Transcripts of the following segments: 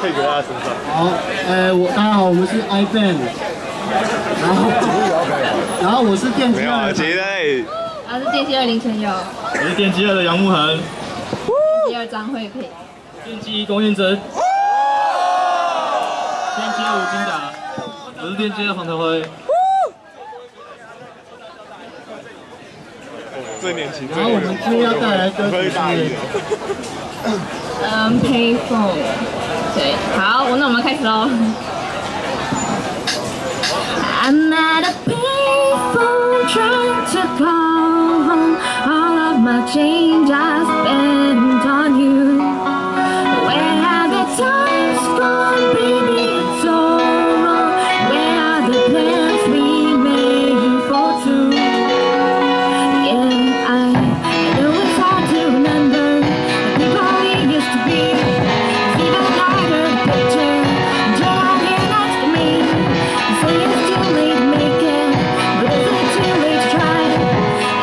配合他的身上。好，大家好，我们是 iBand， 然后我是电机没有啊，其实我是电机2林晨友，我是电机2的杨慕涵，电机2张惠佩，电机1龚彦真，电机2吴金达，我是电机2黄腾辉。最年轻。然后我们今天要带来歌曲是Payphone， 对，好，那我们开始喽。I'm at a payphone trying to call home. All of my change I spent on you. Where have the times gone, baby? It's all wrong. Where are the plans we made for two? Yeah, I know it's hard to remember the people we used to be. See the lighter picture, Joe here next to me. Say it's too late to make it, but is it too late to try?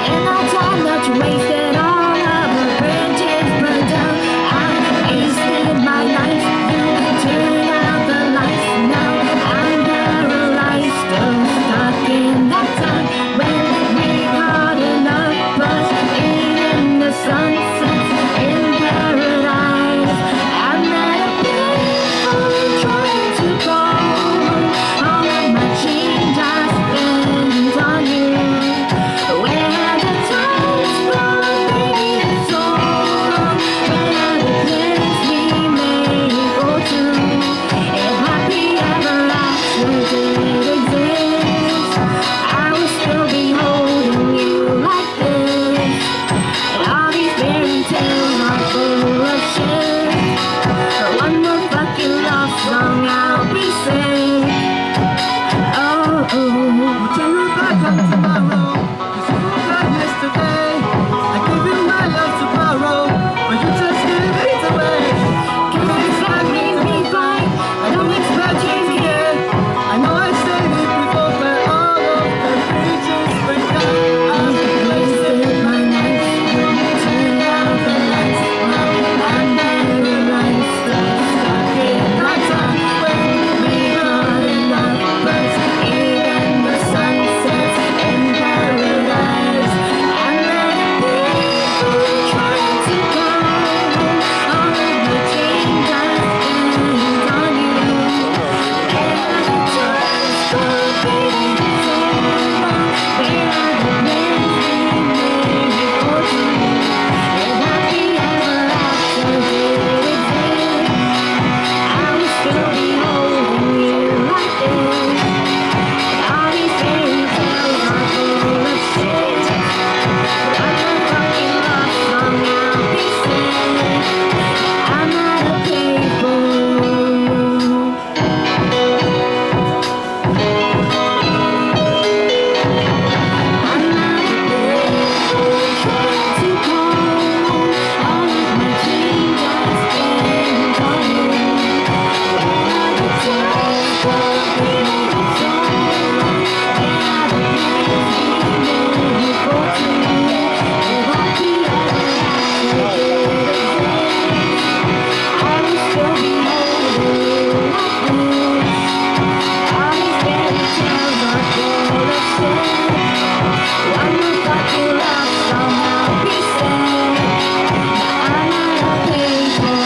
And our time that you wasted, all of our bridges burned down. I wasted my life, you turned out the lights. Now I'm paralyzed, still stuck in that time when we caught enough bus in the sunset in paradise. I'm at a payphone trying to call all of my change I spent on you. Where have the times gone, baby? It's all wrong. Where are the plans we made for two? If happy ever after did exist, I would still be holding you like this. And all these fairy tales are full of shit. One more fucking love song, I'll be sick. Oh, oh. Tell you back on tomorrow. Cause you forgot yesterday. I gave you my love to borrow, but you just gave it away. Can't expect me to be fine. I don't expect you to care. I know I said it before, but all of the bridges were down. Wasted my nights, turned out the lights. Now I'm paralyzed, stuck in my time when we got enough birds, even the sunsets in paradise. I'm at a payphone trying to call all of the change I spent on you. And the times gone, baby, it's all wrong. Where are the plans we made for two? If happy ever after did exist, I would still be holding you like this. All these fairy tales are full of shit. One more fucking love song, I'll be sick. I'm at a payphone. I'm at a payphone trying to call all of my change I spent on you. Where are the times gone, baby? It's all wrong. Where are the plans we made for two? If happy ever after did exist, I would still be holding you like this. All these fairy tales are full of shit. One more fucking love song, I'll be sick. I'm at a payphone.